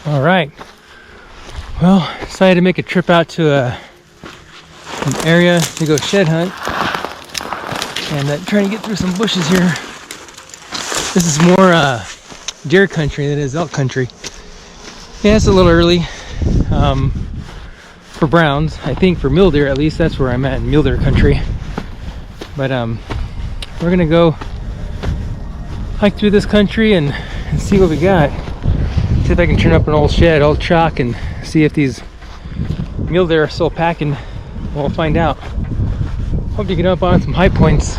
All right. Well, decided to make a trip out to an area to go shed hunt, and trying to get through some bushes here. This is more deer country than it is elk country. Yeah, it's a little early for browns. I think for mule deer, at least that's where I'm at, in mule deer country. But we're gonna go hike through this country and see what we got. See if I can turn up an old shed, old chalk, and see if these mule deer are still packing. We'll find out. Hope to get up on some high points.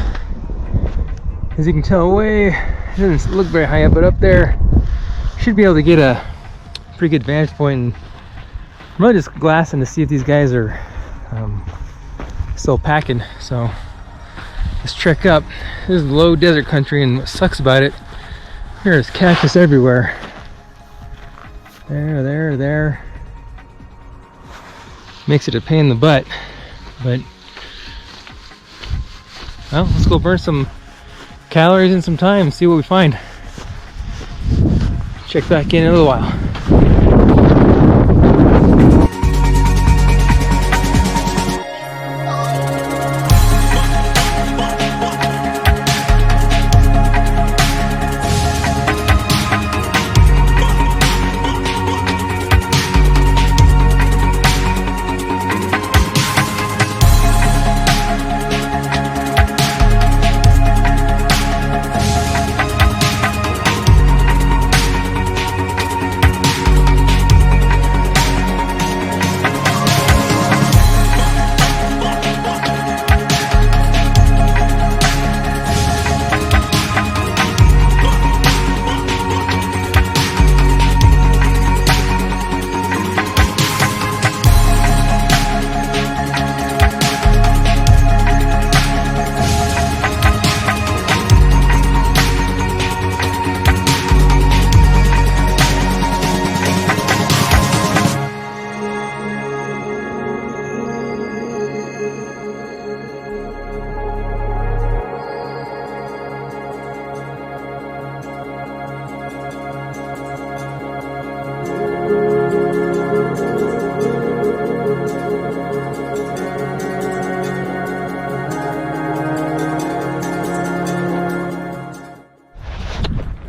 As you can tell, it doesn't look very high up, but up there should be able to get a pretty good vantage point. And I'm really just glassing to see if these guys are still packing. So let's trek up. This is low desert country, and what sucks about it, there's cactus everywhere. There. Makes it a pain in the butt, but well, let's go burn some calories and some time and see what we find. Check back in a little while.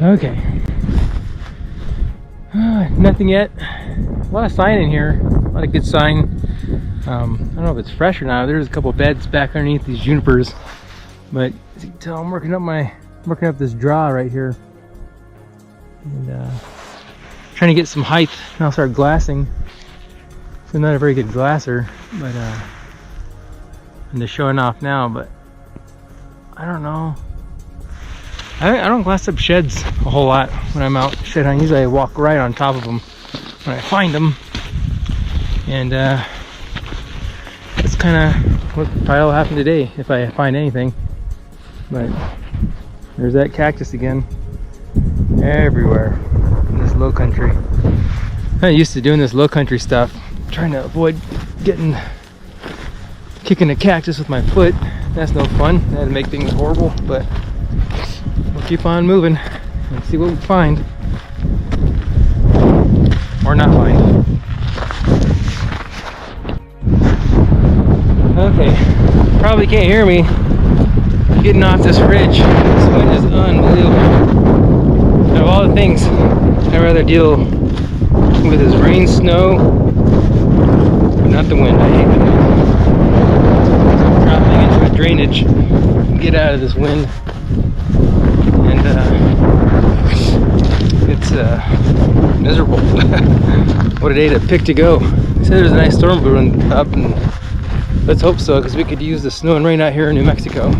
Okay. Nothing yet. A lot of sign in here. A lot of good sign. I don't know if it's fresh or not. There's a couple beds back underneath these junipers, but as you can tell, I'm working up this draw right here, and trying to get some height. And I'll start glassing. So I'm not a very good glasser, but I'm just showing off now. But I don't know. I don't glass up sheds a whole lot when I'm out shed hunting. Usually I walk right on top of them when I find them, and that's kind of what probably will happen today if I find anything. But there's that cactus again, everywhere in this low country. I'm not used to doing this low country stuff, trying to avoid kicking a cactus with my foot. That's no fun. That'd make things horrible, but we'll keep on moving and see what we find, or not find. Okay, probably can't hear me getting off this ridge. This wind is unbelievable. Out of all the things, I'd rather deal with is rain, snow, but not the wind. I hate the wind. Dropping into a drainage, get out of this wind. And it's miserable. What a day to pick to go. They said there's a nice storm brewing up, and let's hope so, because we could use the snow and rain out here in New Mexico.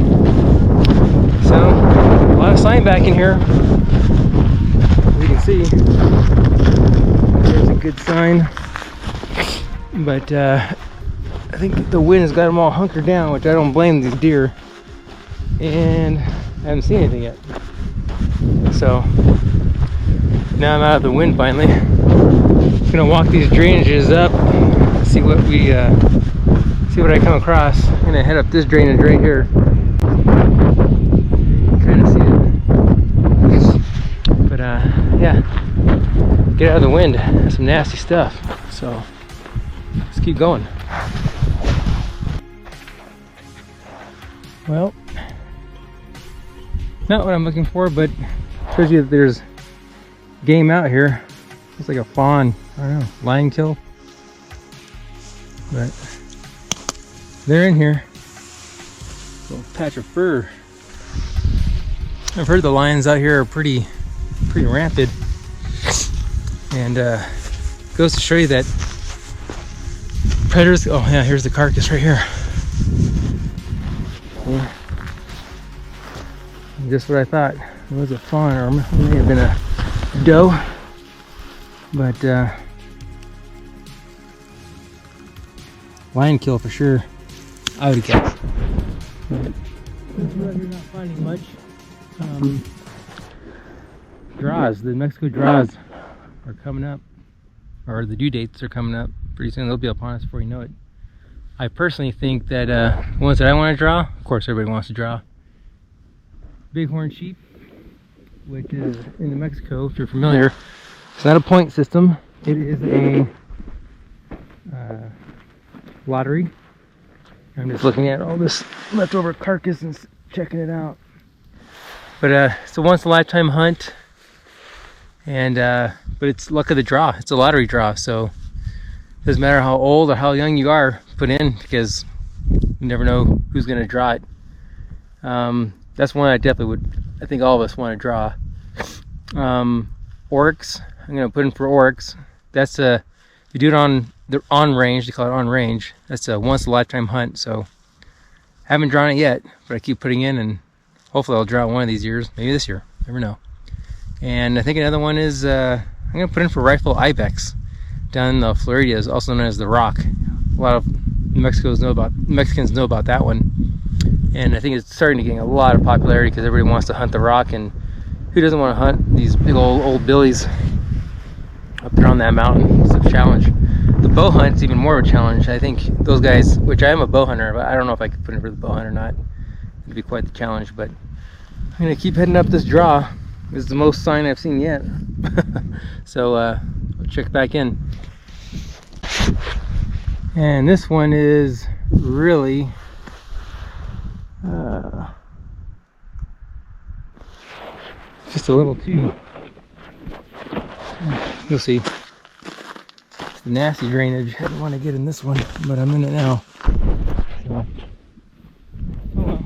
So, a lot of sign back in here. As you can see, there's a good sign. But I think the wind has got them all hunkered down, which I don't blame these deer. And I haven't seen anything yet. So now I'm out of the wind finally. I'm gonna walk these drainages up, see what I come across. I'm gonna head up this drainage right here. Kind of see it. But yeah, get out of the wind. That's some nasty stuff. So let's keep going. Well, not what I'm looking for, but shows you that there's game out here. Looks like a fawn, I don't know, lion kill. But they're in here. Little patch of fur. I've heard the lions out here are pretty rampant, and goes to show you that predators. Oh yeah, here's the carcass right here. Yeah. Just what I thought. It was a fawn, or it may have been a doe, but lion kill for sure, I would guess. But you're not finding much. Draws, the Mexico draws are coming up, or the due dates are coming up pretty soon. They'll be upon us before you know it. I personally think that ones that I want to draw, of course everybody wants to draw, bighorn sheep, which is in New Mexico, if you're familiar. It's not a point system, it is a lottery. I'm just looking at all this leftover carcass and checking it out. But it's a once in a lifetime hunt, and but it's luck of the draw. It's a lottery draw, so it doesn't matter how old or how young you are, put in, because you never know who's going to draw it. That's one I definitely would, I think all of us want to draw. Oryx, I'm going to put in for oryx. That's you do it on the on range, they call it on range. That's a once in a lifetime hunt, so haven't drawn it yet, but I keep putting in, and hopefully I'll draw it one of these years, maybe this year, never know. And I think another one is, I'm going to put in for rifle ibex down in the Floridas, also known as the Rock. A lot of Mexicans know about that one. And I think it's starting to gain a lot of popularity because everybody wants to hunt the Rock, and who doesn't want to hunt these big old billies up there on that mountain? It's a challenge. The bow hunt's even more of a challenge. I think those guys, which I am a bow hunter, but I don't know if I could put in for the bow hunt or not. It'd be quite the challenge, but I'm gonna keep heading up this draw. This is the most sign I've seen yet. So we'll check back in. And this one is really just a little too, you'll see. It's the nasty drainage. I didn't want to get in this one, but I'm in it now. So, oh well.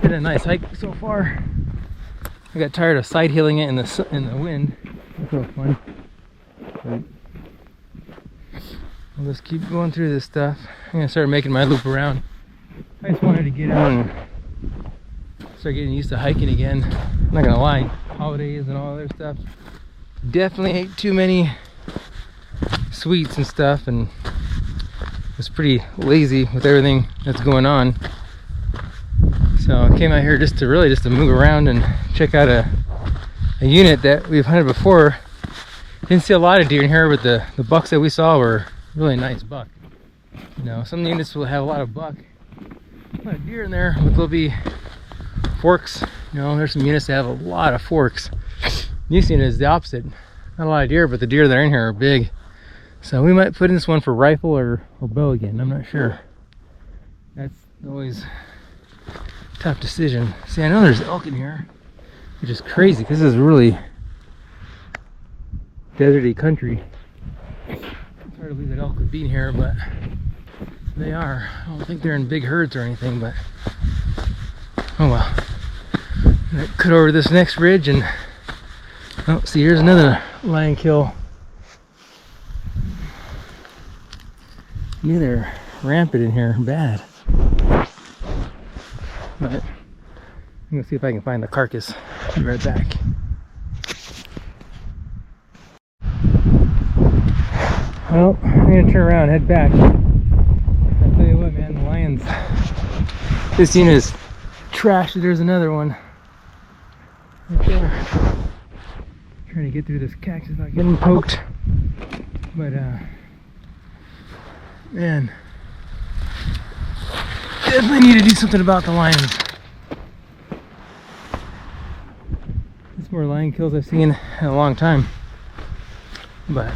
Been a nice hike so far. I got tired of side hilling it in the wind. That's real fun. But I'll just keep going through this stuff. I'm gonna start making my loop around. I just wanted to get out and start getting used to hiking again. I'm not gonna lie, holidays and all other stuff. Definitely ate too many sweets and stuff, and was pretty lazy with everything that's going on. So I came out here just to move around and check out a unit that we've hunted before. Didn't see a lot of deer in here, but the bucks that we saw were really nice buck. You know, some units will have a lot of buck, a lot of deer in there, but there'll be forks. You know, there's some units that have a lot of forks. This unit is the opposite. Not a lot of deer, but the deer that are in here are big. So we might put in this one for rifle or bow again. I'm not sure. That's always a tough decision. See, I know there's elk in here, which is crazy. This is really deserty country. It's hard to believe that elk would be in here, but they are. I don't think they're in big herds or anything, but oh well. I'm gonna cut over this next ridge and oh, see, here's another lion kill. They're rampant in here, bad. But I'm gonna see if I can find the carcass. Be right back. Well, I'm gonna turn around and head back. I'll tell you what, man, the lions. This unit is trash. There's another one right there. Trying to get through this cactus without getting poked. But man, definitely need to do something about the lions. It's more lion kills I've seen in a long time. But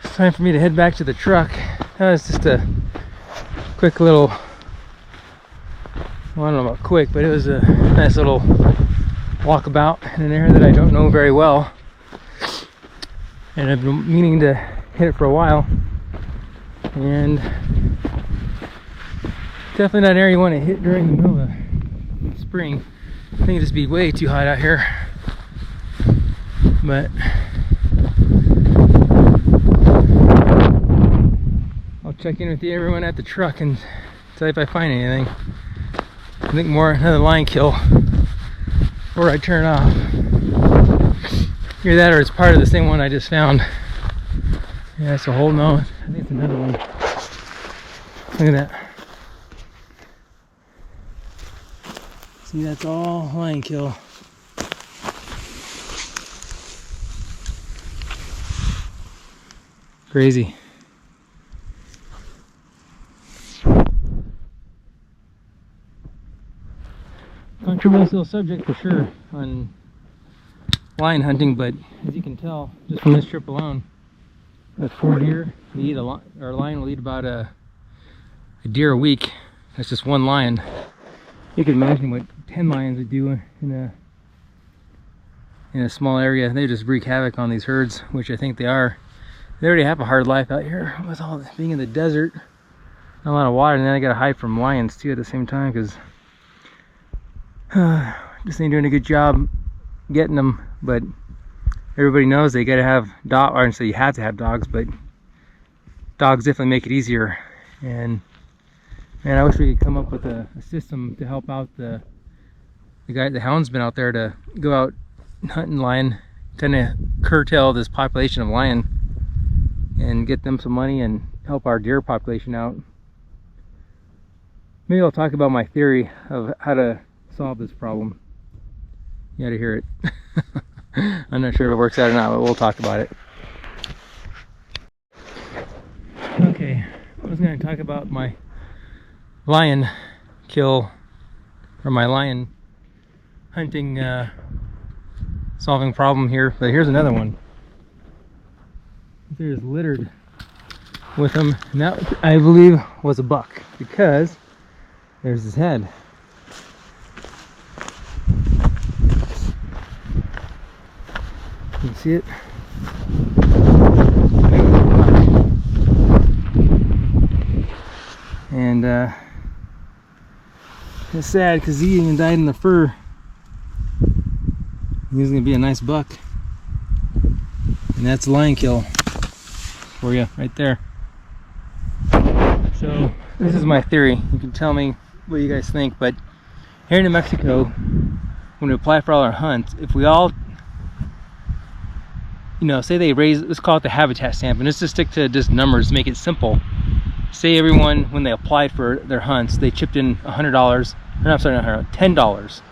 it's time for me to head back to the truck. That was just a quick little, well, I don't know about quick, but it was a nice little walkabout in an area that I don't know very well. And I've been meaning to hit it for a while. And definitely not an area you want to hit during the middle of spring. I think it'd just be way too hot out here. But I'll check in with everyone at the truck and tell you if I find anything. I think more another lion kill before I turn off. Either that or it's part of the same one I just found. Yeah, it's a whole no. I think it's another one. Look at that. See, that's all lion kill. Crazy. Controversial subject for sure on lion hunting, but as you can tell just from this trip alone, with 4 deer, we eat a lion will eat about a deer a week. That's just one lion. You can imagine what 10 lions would do in a small area. They just wreak havoc on these herds, which I think they are. They already have a hard life out here with all this being in the desert, not a lot of water, and then I gotta hide from lions too at the same time because just ain't doing a good job getting them. But everybody knows they gotta have dogs, or so you have to have dogs, but dogs definitely make it easier. And man, I wish we could come up with a system to help out the houndsman out there to go out hunting lion, kind of curtail this population of lion and get them some money and help our deer population out. Maybe I'll talk about my theory of how to solve this problem. You gotta hear it. I'm not sure if it works out or not, but we'll talk about it. Okay, I was going to talk about my lion kill, or my lion hunting solving problem here, but here's another one. There's littered with them, and that I believe was a buck because there's his head. You can see it. And it's sad because he even died in the fur. He's gonna be a nice buck. And that's a lion kill for you right there. So this is my theory. You can tell me what you guys think, but here in New Mexico, when we apply for all our hunts, if we all, you know, say they raise, let's call it the habitat stamp, and let's just stick to just numbers, make it simple. Say everyone, when they applied for their hunts, they chipped in $100, or I'm sorry, not $100, $10.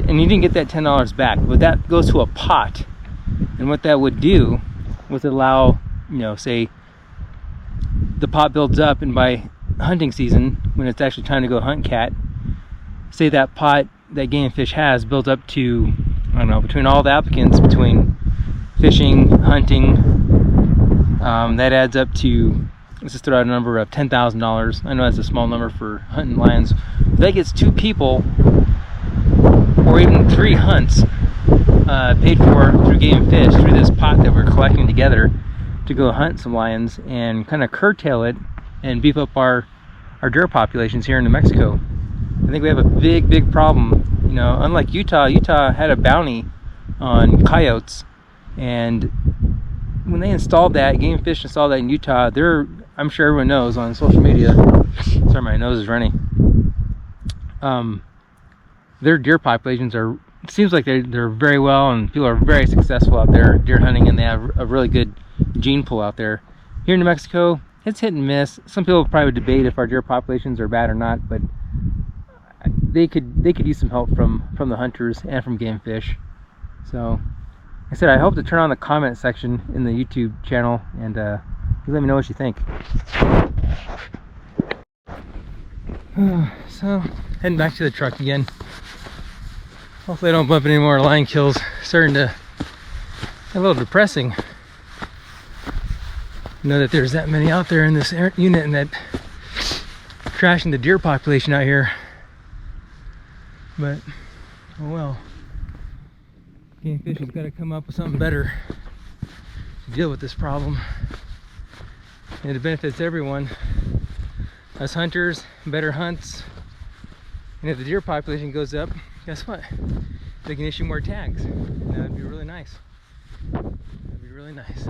And you didn't get that $10 back, but that goes to a pot. And what that would do was allow, you know, say the pot builds up, and by hunting season, when it's actually time to go hunt cat, say that pot that Game and Fish has built up to, I don't know, between all the applicants, between fishing, hunting, that adds up to, let's just throw out a number of $10,000. I know that's a small number for hunting lions. If that gets 2 people, or even 3 hunts, paid for through Game and Fish, through this pot that we're collecting together to go hunt some lions and kind of curtail it and beef up our deer populations here in New Mexico. I think we have a big problem. You know, unlike Utah had a bounty on coyotes, and when they installed that, Game and Fish installed that in Utah, I'm sure everyone knows on social media, sorry, my nose is running, their deer populations are, it seems like they're very well, and people are very successful out there deer hunting, and they have a really good gene pool out there. Here in New Mexico, it's hit and miss. Some people probably debate if our deer populations are bad or not, but they could use some help from the hunters and from Game Fish. So like I said, I hope to turn on the comment section in the YouTube channel, and let me know what you think. So heading back to the truck again. Hopefully I don't bump any more lion kills. Starting to A little depressing. Know that there's that many out there in this unit and that crashing the deer population out here. But oh well. Game Fish has got to come up with something better to deal with this problem. And it benefits everyone. Us hunters, better hunts. And if the deer population goes up, guess what? They can issue more tags. And that'd be really nice. That'd be really nice.